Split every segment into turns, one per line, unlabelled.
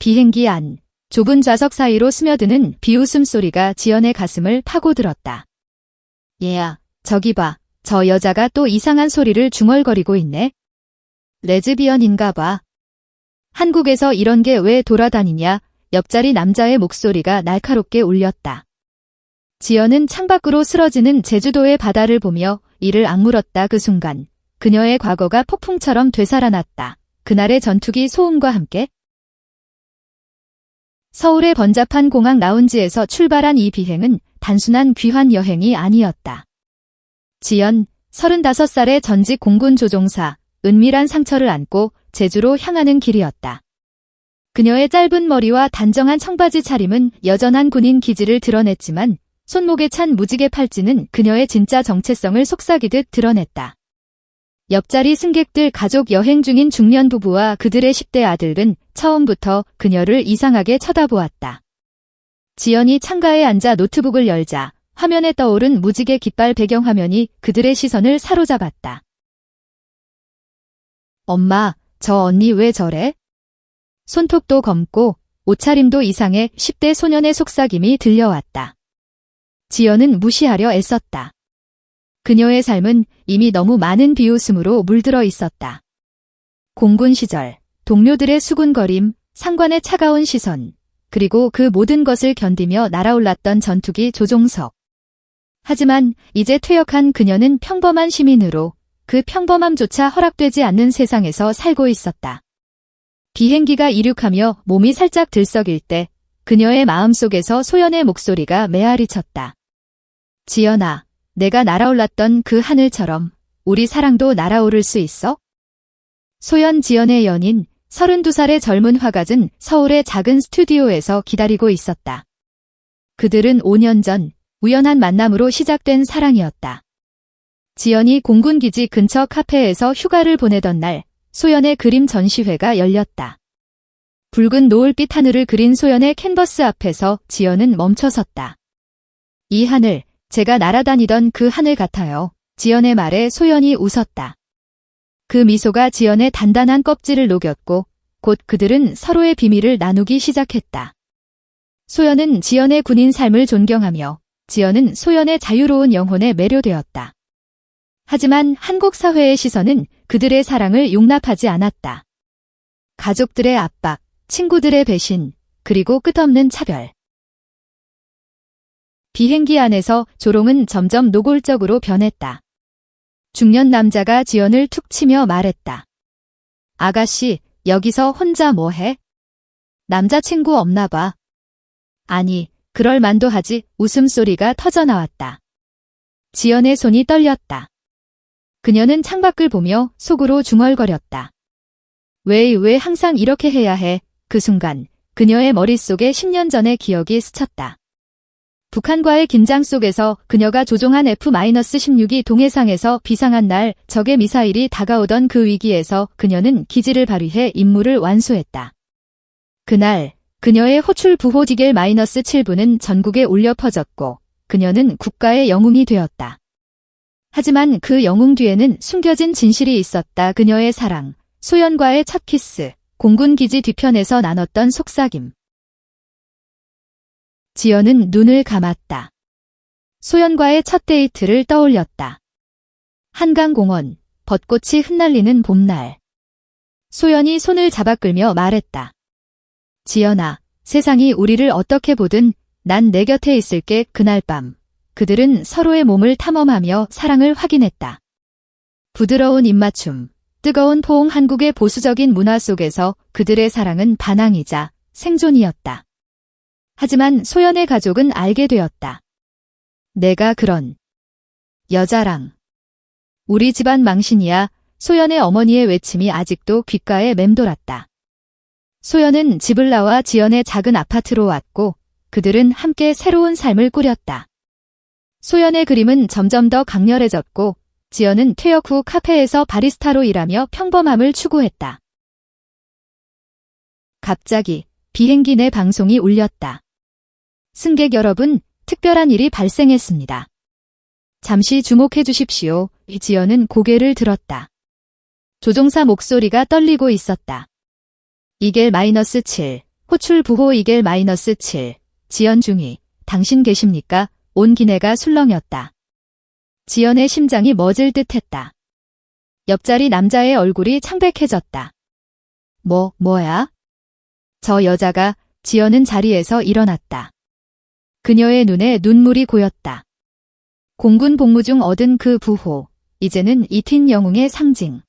비행기 안, 좁은 좌석 사이로 스며드는 비웃음 소리가 지연의 가슴을 파고들었다. 얘야, 저기 봐. 저 여자가 또 이상한 소리를 중얼거리고 있네. 레즈비언인가 봐. 한국에서 이런 게 왜 돌아다니냐? 옆자리 남자의 목소리가 날카롭게 울렸다. 지연은 창밖으로 쓰러지는 제주도의 바다를 보며 이를 악물었다. 그 순간 그녀의 과거가 폭풍처럼 되살아났다. 그날의 전투기 소음과 함께 서울의 번잡한 공항 라운지에서 출발한 이 비행은 단순한 귀환 여행이 아니었다. 지연, 35살의 전직 공군 조종사, 은밀한 상처를 안고 제주로 향하는 길이었다. 그녀의 짧은 머리와 단정한 청바지 차림은 여전한 군인 기질을 드러냈지만 손목에 찬 무지개 팔찌는 그녀의 진짜 정체성을 속삭이듯 드러냈다. 옆자리 승객들 가족 여행 중인 중년 부부와 그들의 10대 아들은 처음부터 그녀를 이상하게 쳐다보았다. 지연이 창가에 앉아 노트북을 열자 화면에 떠오른 무지개 깃발 배경화면이 그들의 시선을 사로잡았다. 엄마, 저 언니 왜 저래? 손톱도 검고 옷차림도 이상해. 10대 소년의 속삭임이 들려왔다. 지연은 무시하려 애썼다. 그녀의 삶은 이미 너무 많은 비웃음으로 물들어 있었다. 공군 시절, 동료들의 수군거림, 상관의 차가운 시선, 그리고 그 모든 것을 견디며 날아올랐던 전투기 조종석. 하지만 이제 퇴역한 그녀는 평범한 시민으로 그 평범함조차 허락되지 않는 세상에서 살고 있었다. 비행기가 이륙하며 몸이 살짝 들썩일 때 그녀의 마음속에서 소연의 목소리가 메아리쳤다. 지연아, 내가 날아올랐던 그 하늘처럼 우리 사랑도 날아오를 수 있어? 소연 지연의 연인, 32살의 젊은 화가는 서울의 작은 스튜디오에서 기다리고 있었다. 그들은 5년 전 우연한 만남으로 시작된 사랑이었다. 지연이 공군기지 근처 카페에서 휴가를 보내던 날, 소연의 그림 전시회가 열렸다. 붉은 노을빛 하늘을 그린 소연의 캔버스 앞에서 지연은 멈춰섰다. 이 하늘, 제가 날아다니던 그 하늘 같아요. 지연의 말에 소연이 웃었다. 그 미소가 지연의 단단한 껍질을 녹였고 곧 그들은 서로의 비밀을 나누기 시작했다. 소연은 지연의 군인 삶을 존경하며 지연은 소연의 자유로운 영혼에 매료되었다. 하지만 한국 사회의 시선은 그들의 사랑을 용납하지 않았다. 가족들의 압박, 친구들의 배신, 그리고 끝없는 차별. 비행기 안에서 조롱은 점점 노골적으로 변했다. 중년 남자가 지연을 툭 치며 말했다. 아가씨, 여기서 혼자 뭐해? 남자친구 없나 봐. 아니, 그럴 만도 하지. 웃음소리가 터져나왔다. 지연의 손이 떨렸다. 그녀는 창밖을 보며 속으로 중얼거렸다. 왜 항상 이렇게 해야 해? 그 순간 그녀의 머릿속에 10년 전의 기억이 스쳤다. 북한과의 긴장 속에서 그녀가 조종한 F-16이 동해상에서 비상한 날 적의 미사일이 다가오던 그 위기에서 그녀는 기지를 발휘해 임무를 완수했다. 그날 그녀의 호출 부호 디겔-7부는 전국에 울려 퍼졌고 그녀는 국가의 영웅이 되었다. 하지만 그 영웅 뒤에는 숨겨진 진실이 있었다. 그녀의 사랑, 소연과의 첫 키스, 공군기지 뒤편에서 나눴던 속삭임. 지연은 눈을 감았다. 소연과의 첫 데이트를 떠올렸다. 한강공원, 벚꽃이 흩날리는 봄날. 소연이 손을 잡아 끌며 말했다. 지연아, 세상이 우리를 어떻게 보든 난 내 곁에 있을게. 그날 밤 그들은 서로의 몸을 탐험하며 사랑을 확인했다. 부드러운 입맞춤, 뜨거운 포옹. 한국의 보수적인 문화 속에서 그들의 사랑은 반항이자 생존이었다. 하지만 소연의 가족은 알게 되었다. 내가 그런 여자랑 우리 집안 망신이야. 소연의 어머니의 외침이 아직도 귓가에 맴돌았다. 소연은 집을 나와 지연의 작은 아파트로 왔고 그들은 함께 새로운 삶을 꾸렸다. 소연의 그림은 점점 더 강렬해졌고 지연은 퇴역 후 카페에서 바리스타로 일하며 평범함을 추구했다. 갑자기 비행기 내 방송이 울렸다. 승객 여러분, 특별한 일이 발생했습니다. 잠시 주목해 주십시오. 지연은 고개를 들었다. 조종사 목소리가 떨리고 있었다. 이겔-7, 호출 부호 이겔 -7. 지연 중위. 당신 계십니까? 온 기내가 술렁였다. 지연의 심장이 멎을 듯했다. 옆자리 남자의 얼굴이 창백해졌다. 뭐야? 저 여자가. 지연은 자리에서 일어났다. 그녀의 눈에 눈물이 고였다. 공군 복무 중 얻은 그 부호, 이제는 이튄 영웅의 상징.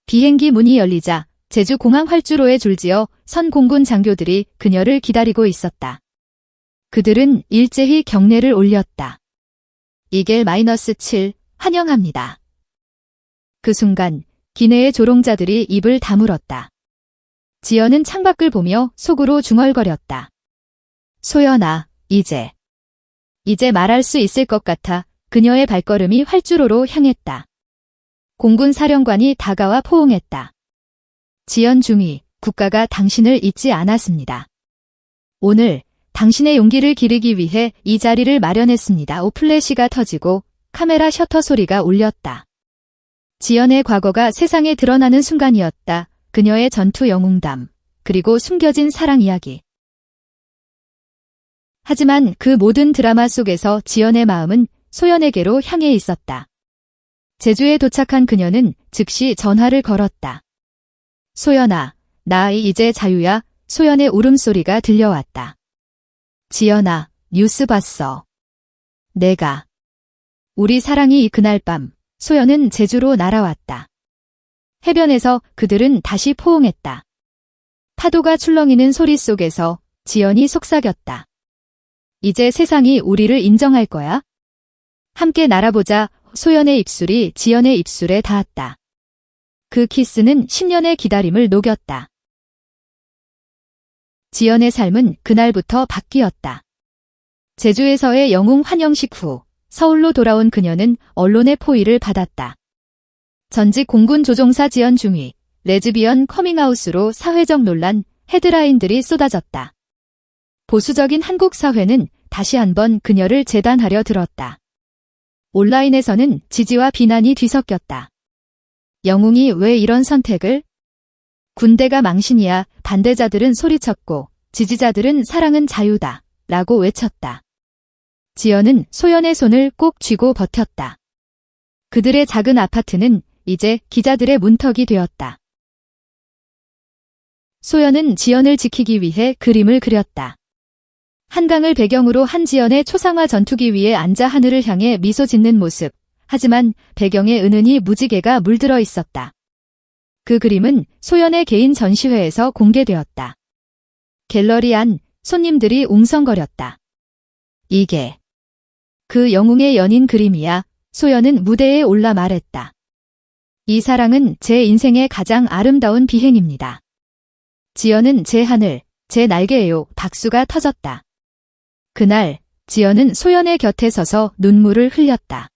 비행기 문이 열리자 제주 공항 활주로에 줄지어 선 공군 장교들이 그녀를 기다리고 있었다. 그들은 일제히 경례를 올렸다. 이겔 -7, 환영합니다. 그 순간 기내의 조롱자들이 입을 다물었다. 지연은 창밖을 보며 속으로 중얼거렸다. 소연아, 이제 말할 수 있을 것 같아. 그녀의 발걸음이 활주로로 향했다. 공군 사령관이 다가와 포옹했다. 지연 중위, 국가가 당신을 잊지 않았습니다. 오늘 당신의 용기를 기리기 위해 이 자리를 마련했습니다. 플래시가 터지고 카메라 셔터 소리가 울렸다. 지연의 과거가 세상에 드러나는 순간이었다. 그녀의 전투 영웅담, 그리고 숨겨진 사랑 이야기. 하지만 그 모든 드라마 속에서 지연의 마음은 소연에게로 향해 있었다. 제주에 도착한 그녀는 즉시 전화를 걸었다. 소연아, 나 이제 자유야. 소연의 울음소리가 들려왔다. 지연아, 뉴스 봤어. 우리 사랑이 그날 밤, 소연은 제주로 날아왔다. 해변에서 그들은 다시 포옹했다. 파도가 출렁이는 소리 속에서 지연이 속삭였다. 이제 세상이 우리를 인정할 거야? 함께 날아보자. 소연의 입술이 지연의 입술에 닿았다. 그 키스는 10년의 기다림을 녹였다. 지연의 삶은 그날부터 바뀌었다. 제주에서의 영웅 환영식 후 서울로 돌아온 그녀는 언론의 포위를 받았다. 전직 공군 조종사 지연 중위, 레즈비언 커밍아웃으로 사회적 논란, 헤드라인들이 쏟아졌다. 보수적인 한국 사회는 다시 한번 그녀를 재단하려 들었다. 온라인에서는 지지와 비난이 뒤섞였다. 영웅이 왜 이런 선택을? 군대가 망신이야. 반대자들은 소리쳤고 지지자들은 사랑은 자유다 라고 외쳤다. 지연은 소연의 손을 꼭 쥐고 버텼다. 그들의 작은 아파트는 이제 기자들의 문턱이 되었다. 소연은 지연을 지키기 위해 그림을 그렸다. 한강을 배경으로 한 지연의 초상화 전투기 위에 앉아 하늘을 향해 미소 짓는 모습. 하지만 배경에 은은히 무지개가 물들어 있었다. 그 그림은 소연의 개인 전시회에서 공개되었다. 갤러리 안 손님들이 웅성거렸다. 이게 그 영웅의 연인 그림이야. 소연은 무대에 올라 말했다. 이 사랑은 제 인생의 가장 아름다운 비행입니다. 지연은 제 하늘, 제 날개예요. 박수가 터졌다. 그날 지연은 소연의 곁에 서서 눈물을 흘렸다.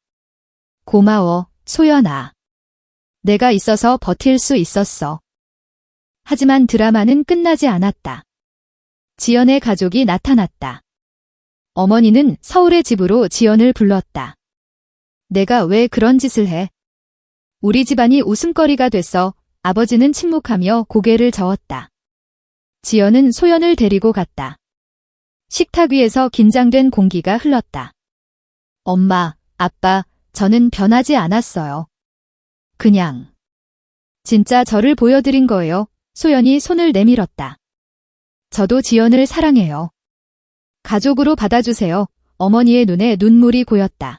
고마워, 소연아. 내가 있어서 버틸 수 있었어. 하지만 드라마는 끝나지 않았다. 지연의 가족이 나타났다. 어머니는 서울의 집으로 지연을 불렀다. 내가 왜 그런 짓을 해? 우리 집안이 웃음거리가 됐어. 아버지는 침묵하며 고개를 저었다. 지연은 소연을 데리고 갔다. 식탁 위에서 긴장된 공기가 흘렀다. 엄마, 아빠, 저는 변하지 않았어요. 그냥 진짜 저를 보여드린 거예요. 소연이 손을 내밀었다. 저도 지연을 사랑해요. 가족으로 받아주세요. 어머니의 눈에 눈물이 고였다.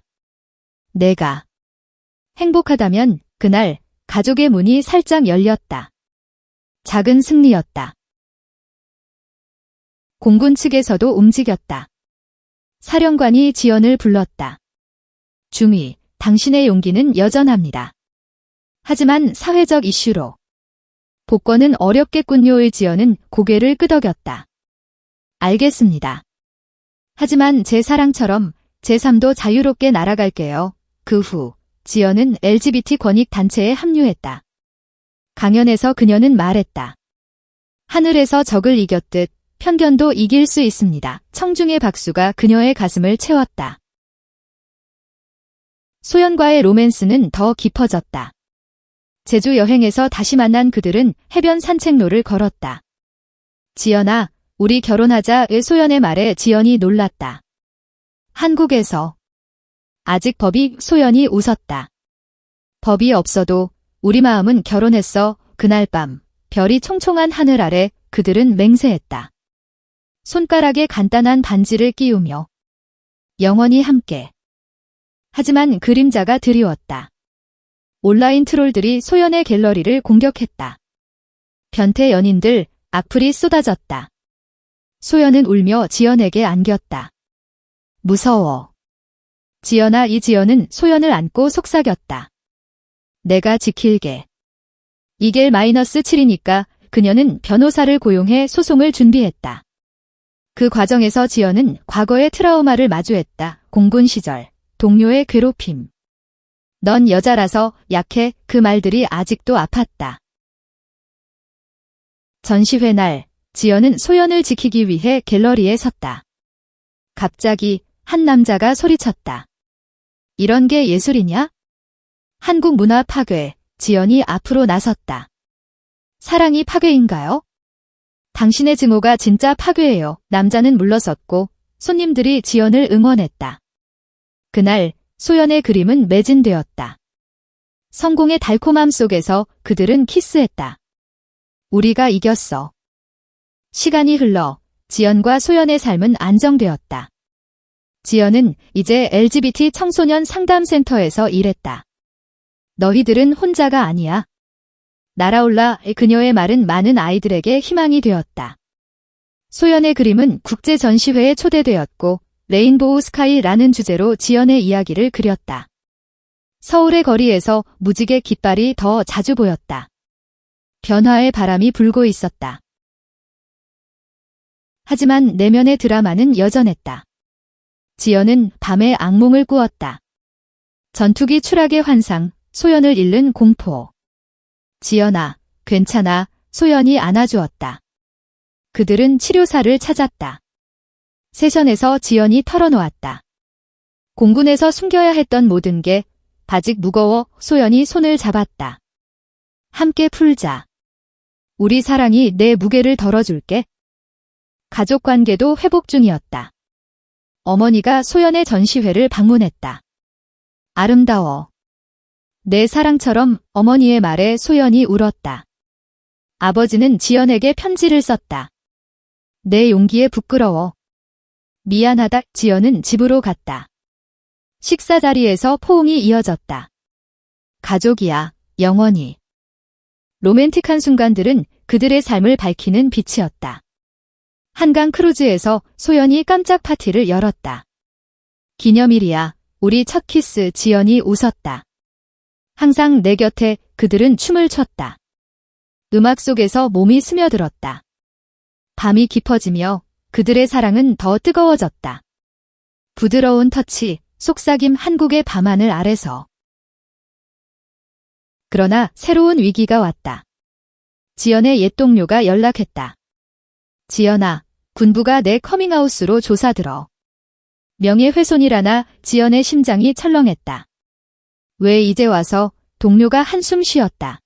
내가 행복하다면 그날 가족의 문이 살짝 열렸다. 작은 승리였다. 공군 측에서도 움직였다. 사령관이 지연을 불렀다. 중위, 당신의 용기는 여전합니다. 하지만 사회적 이슈로 복권은 어렵겠군요의 지연은 고개를 끄덕였다. 알겠습니다. 하지만 제 사랑처럼 제 삶도 자유롭게 날아갈게요. 그 후 지연은 LGBT 권익 단체에 합류했다. 강연에서 그녀는 말했다. 하늘에서 적을 이겼듯 편견도 이길 수 있습니다. 청중의 박수가 그녀의 가슴을 채웠다. 소연과의 로맨스는 더 깊어졌다. 제주 여행에서 다시 만난 그들은 해변 산책로를 걸었다. 지연아, 우리 결혼하자의 소연의 말에 지연이 놀랐다. 한국에서. 아직 법이 소연이 웃었다. 법이 없어도 우리 마음은 결혼했어. 그날 밤 별이 총총한 하늘 아래 그들은 맹세했다. 손가락에 간단한 반지를 끼우며 영원히 함께. 하지만 그림자가 드리웠다. 온라인 트롤들이 소연의 갤러리를 공격했다. 변태 연인들, 악플이 쏟아졌다. 소연은 울며 지연에게 안겼다. 무서워. 지연아. 이지연은 소연을 안고 속삭였다. 내가 지킬게. 이게 -7이니까 그녀는 변호사를 고용해 소송을 준비했다. 그 과정에서 지연은 과거의 트라우마를 마주했다. 공군 시절, 동료의 괴롭힘. 넌 여자라서 약해. 그 말들이 아직도 아팠다. 전시회 날, 지연은 소연을 지키기 위해 갤러리에 섰다. 갑자기 한 남자가 소리쳤다. 이런 게 예술이냐? 한국 문화 파괴. 지연이 앞으로 나섰다. 사랑이 파괴인가요? 당신의 증오가 진짜 파괴예요. 남자는 물러섰고 손님들이 지연을 응원했다. 그날 소연의 그림은 매진되었다. 성공의 달콤함 속에서 그들은 키스했다. 우리가 이겼어. 시간이 흘러 지연과 소연의 삶은 안정되었다. 지연은 이제 LGBT 청소년 상담센터에서 일했다. 너희들은 혼자가 아니야. 날아올라. 그녀의 말은 많은 아이들에게 희망이 되었다. 소연의 그림은 국제 전시회에 초대되었고 레인보우 스카이라는 주제로 지연의 이야기를 그렸다. 서울의 거리에서 무지개 깃발이 더 자주 보였다. 변화의 바람이 불고 있었다. 하지만 내면의 드라마는 여전했다. 지연은 밤에 악몽을 꾸었다. 전투기 추락의 환상, 소연을 잃는 공포. 지연아, 괜찮아. 소연이 안아주었다. 그들은 치료사를 찾았다. 세션에서 지연이 털어놓았다. 공군에서 숨겨야 했던 모든 게 아직 무거워. 소연이 손을 잡았다. 함께 풀자. 우리 사랑이 내 무게를 덜어줄게. 가족관계도 회복 중이었다. 어머니가 소연의 전시회를 방문했다. 아름다워. 내 사랑처럼. 어머니의 말에 소연이 울었다. 아버지는 지연에게 편지를 썼다. 내 용기에 부끄러워. 미안하다. 지연은 집으로 갔다. 식사 자리에서 포옹이 이어졌다. 가족이야, 영원히. 로맨틱한 순간들은 그들의 삶을 밝히는 빛이었다. 한강 크루즈에서 소연이 깜짝 파티를 열었다. 기념일이야. 우리 첫 키스. 지연이 웃었다. 항상 내 곁에. 그들은 춤을 췄다. 음악 속에서 몸이 스며들었다. 밤이 깊어지며 그들의 사랑은 더 뜨거워졌다. 부드러운 터치, 속삭임. 한국의 밤하늘 아래서. 그러나 새로운 위기가 왔다. 지연의 옛 동료가 연락했다. 지연아, 군부가 내 커밍아웃으로 조사 들어. 명예훼손이라나. 지연의 심장이 철렁했다. 왜 이제 와서? 동료가 한숨 쉬었다.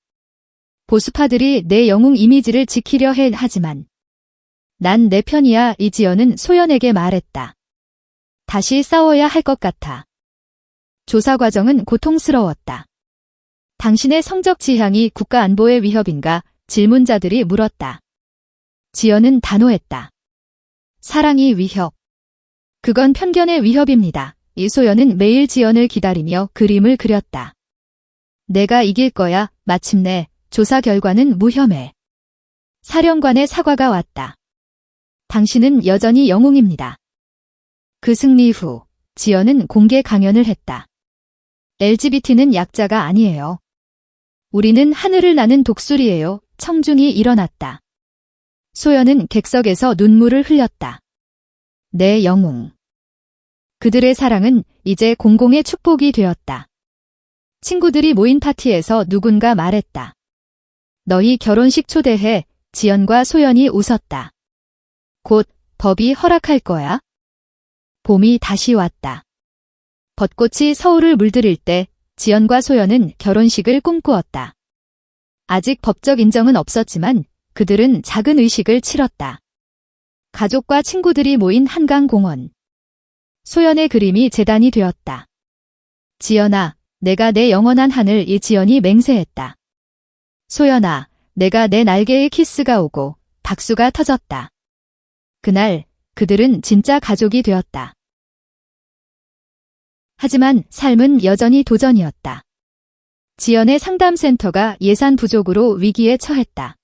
보수파들이 내 영웅 이미지를 지키려 해. 하지만 난 내 편이야. 이지연은 소연에게 말했다. 다시 싸워야 할 것 같아. 조사 과정은 고통스러웠다. 당신의 성적 지향이 국가 안보의 위협인가? 질문자들이 물었다. 지연은 단호했다. 사랑이 위협. 그건 편견의 위협입니다. 이소연은 매일 지연을 기다리며 그림을 그렸다. 내가 이길 거야. 마침내 조사 결과는 무혐의. 사령관의 사과가 왔다. 당신은 여전히 영웅입니다. 그 승리 후 지연은 공개 강연을 했다. LGBT는 약자가 아니에요. 우리는 하늘을 나는 독수리예요. 청중이 일어났다. 소연은 객석에서 눈물을 흘렸다. 내 영웅. 그들의 사랑은 이제 공공의 축복이 되었다. 친구들이 모인 파티에서 누군가 말했다. 너희 결혼식 초대해. 지연과 소연이 웃었다. 곧 법이 허락할 거야. 봄이 다시 왔다. 벚꽃이 서울을 물들일 때 지연과 소연은 결혼식을 꿈꾸었다. 아직 법적 인정은 없었지만 그들은 작은 의식을 치렀다. 가족과 친구들이 모인 한강공원. 소연의 그림이 재단이 되었다. 지연아, 내가 내 영원한 하늘. 이 지연이 맹세했다. 소연아, 내가 내 날개에 키스가 오고 박수가 터졌다. 그날 그들은 진짜 가족이 되었다. 하지만 삶은 여전히 도전이었다. 지연의 상담센터가 예산 부족으로 위기에 처했다.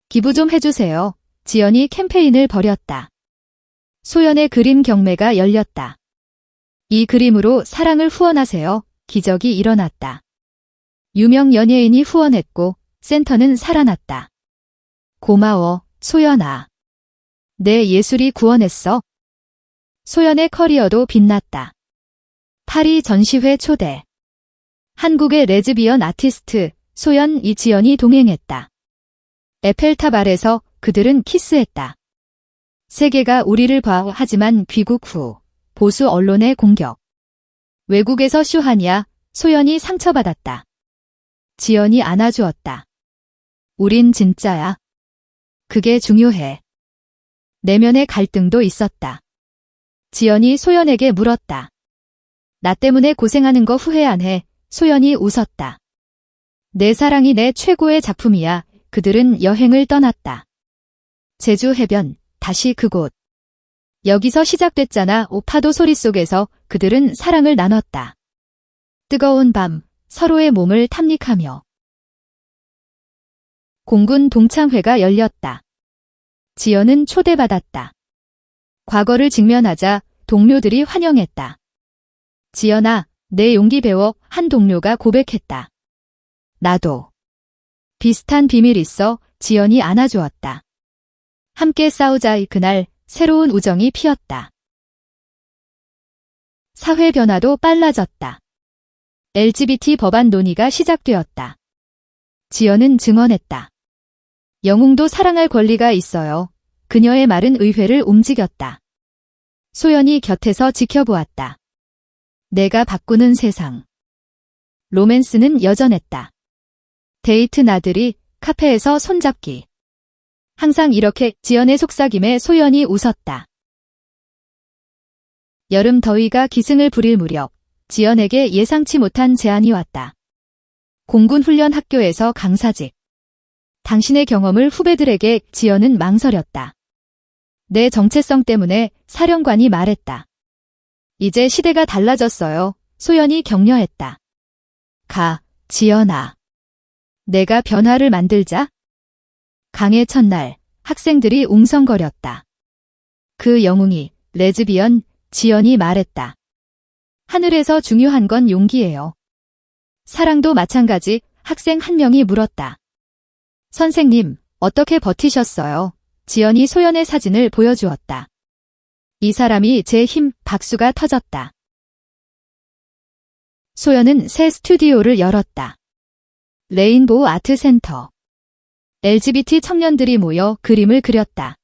기부 좀 해주세요. 지연이 캠페인을 벌였다. 소연의 그림 경매가 열렸다. 이 그림으로 사랑을 후원하세요. 기적이 일어났다. 유명 연예인이 후원했고 센터는 살아났다. 고마워, 소연아. 내 예술이 구원했어. 소연의 커리어도 빛났다. 파리 전시회 초대. 한국의 레즈비언 아티스트 소연 이지연이 동행했다. 에펠탑 아래서 그들은 키스했다. 세계가 우리를 봐. 하지만 귀국 후 보수 언론의 공격. 외국에서 쇼하냐. 소연이 상처받았다. 지연이 안아주었다. 우린 진짜야. 그게 중요해. 내면의 갈등도 있었다. 지연이 소연에게 물었다. 나 때문에 고생하는 거 후회 안 해. 소연이 웃었다. 내 사랑이 내 최고의 작품이야. 그들은 여행을 떠났다. 제주 해변, 다시 그곳. 여기서 시작됐잖아. 파도 소리 속에서 그들은 사랑을 나눴다. 뜨거운 밤, 서로의 몸을 탐닉하며. 공군 동창회가 열렸다. 지연은 초대받았다. 과거를 직면하자 동료들이 환영했다. 지연아, 내 용기 배워. 한 동료가 고백했다. 나도. 비슷한 비밀 있어. 지연이 안아주었다. 함께 싸우자. 그날 새로운 우정이 피었다. 사회 변화도 빨라졌다. LGBT 법안 논의가 시작되었다. 지연은 증언했다. 영웅도 사랑할 권리가 있어요. 그녀의 말은 의회를 움직였다. 소연이 곁에서 지켜보았다. 내가 바꾸는 세상. 로맨스는 여전했다. 데이트 나들이, 카페에서 손잡기. 항상 이렇게. 지연의 속삭임에 소연이 웃었다. 여름 더위가 기승을 부릴 무렵 지연에게 예상치 못한 제안이 왔다. 공군 훈련 학교에서 강사직. 당신의 경험을 후배들에게. 지연은 망설였다. 내 정체성 때문에. 사령관이 말했다. 이제 시대가 달라졌어요. 소연이 격려했다. 가, 지연아. 내가 변화를 만들자. 강의 첫날 학생들이 웅성거렸다. 그 영웅이 레즈비언. 지연이 말했다. 하늘에서 중요한 건 용기예요. 사랑도 마찬가지. 학생 한 명이 물었다. 선생님, 어떻게 버티셨어요? 지연이 소연의 사진을 보여주었다. 이 사람이 제 힘. 박수가 터졌다. 소연은 새 스튜디오를 열었다. 레인보우 아트 센터. LGBT 청년들이 모여 그림을 그렸다.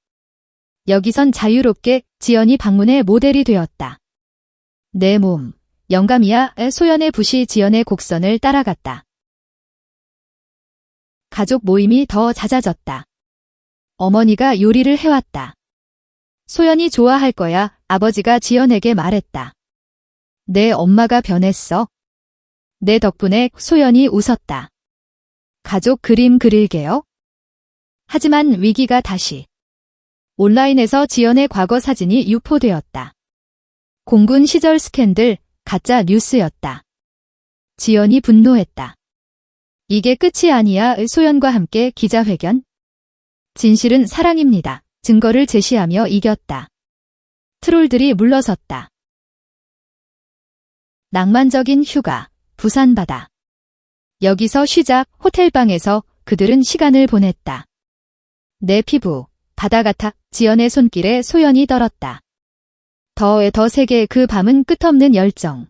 여기선 자유롭게. 지연이 방문의 모델이 되었다. 내 몸, 영감이야. 소연의 붓이 지연의 곡선을 따라갔다. 가족 모임이 더 잦아졌다. 어머니가 요리를 해왔다. 소연이 좋아할 거야. 아버지가 지연에게 말했다. 내 엄마가 변했어. 내 덕분에. 소연이 웃었다. 가족 그림 그릴게요. 하지만 위기가 다시. 온라인에서 지연의 과거 사진이 유포되었다. 공군 시절 스캔들, 가짜 뉴스였다. 지연이 분노했다. 이게 끝이 아니야. 소연과 함께 기자회견. 진실은 사랑입니다. 증거를 제시하며 이겼다. 트롤들이 물러섰다. 낭만적인 휴가, 부산 바다. 여기서 쉬자. 호텔방에서 그들은 시간을 보냈다. 내 피부, 바다 같아. 지연의 손길에 소연이 떨었다. 더 세게. 그 밤은 끝없는 열정.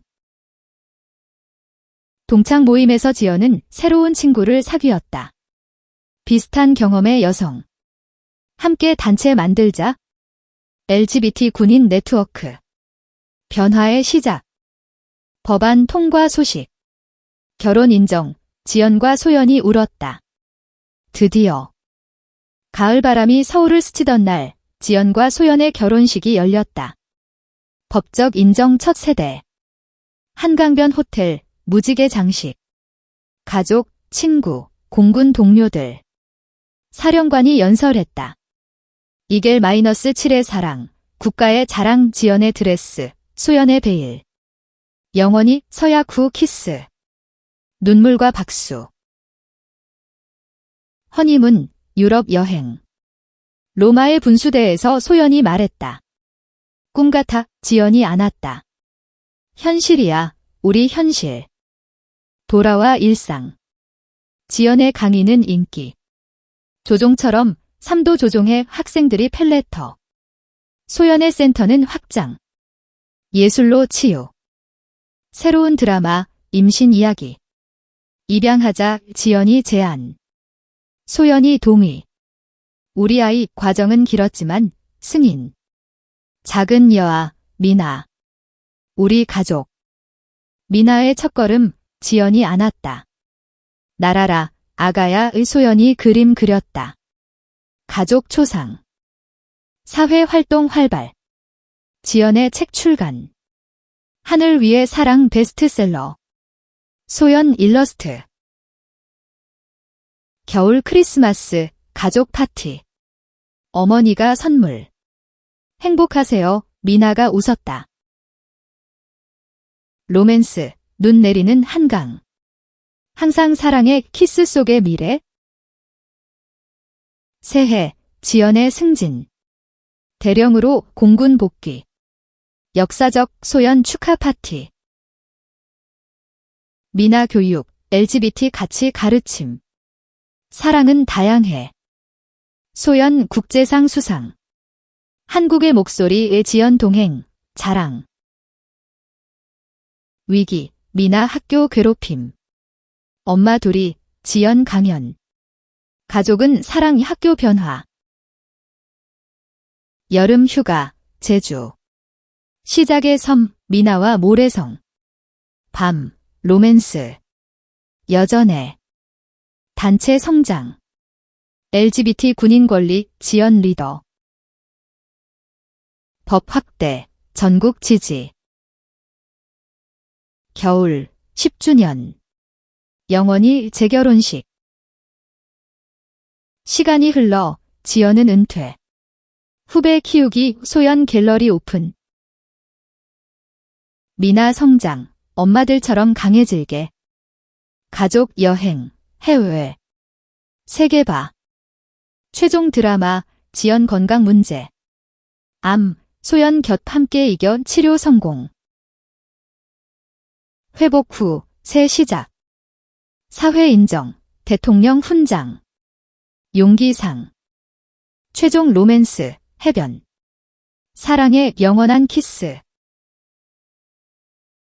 동창 모임에서 지연은 새로운 친구를 사귀었다. 비슷한 경험의 여성. 함께 단체 만들자. LGBT 군인 네트워크. 변화의 시작. 법안 통과 소식. 결혼 인정. 지연과 소연이 울었다. 드디어. 가을바람이 서울을 스치던 날 지연과 소연의 결혼식이 열렸다. 법적 인정 첫 세대. 한강변 호텔, 무지개 장식. 가족, 친구, 공군 동료들. 사령관이 연설했다. 이겔-7의 사랑, 국가의 자랑 지연의 드레스, 소연의 베일. 영원히 서약 후 키스. 눈물과 박수. 허니문, 유럽 여행. 로마의 분수대에서 소연이 말했다. 꿈 같아, 지연이 안았다. 현실이야, 우리 현실. 돌아와 일상. 지연의 강의는 인기. 조종처럼 3도 조종의 학생들이 펠레터. 소연의 센터는 확장. 예술로 치유. 새로운 드라마, 임신 이야기. 입양하자, 지연이 제안. 소연이 동의. 우리 아이 과정은 길었지만 승인. 작은 여아, 미나. 우리 가족. 미나의 첫걸음, 지연이 안았다. 날아라, 아가야의 소연이 그림 그렸다. 가족 초상. 사회 활동 활발. 지연의 책 출간. 하늘 위의 사랑 베스트셀러. 소연 일러스트. 겨울 크리스마스, 가족 파티. 어머니가 선물. 행복하세요, 미나가 웃었다. 로맨스, 눈 내리는 한강. 항상 사랑의 키스 속의 미래. 새해, 지연의 승진. 대령으로 공군 복귀. 역사적 소연 축하 파티. 미나 교육, LGBT 가치 가르침. 사랑은 다양해. 소연 국제상 수상. 한국의 목소리의 지연 동행, 자랑. 위기, 미나 학교 괴롭힘. 엄마 둘이, 지연 강연. 가족은 사랑 학교 변화. 여름 휴가, 제주. 시작의 섬, 미나와 모래성. 밤, 로맨스. 여전해. 단체 성장. LGBT 군인 권리, 지연 리더. 법 확대, 전국 지지. 겨울, 10주년. 영원히 재결혼식. 시간이 흘러 지연은 은퇴. 후배 키우기 소연 갤러리 오픈. 미나 성장, 엄마들처럼 강해질게. 가족 여행, 해외. 세계봐. 최종 드라마, 지연 건강 문제. 암, 소연 곁 함께 이겨 치료 성공. 회복 후, 새 시작. 사회 인정, 대통령 훈장. 용기상. 최종 로맨스, 해변. 사랑의 영원한 키스.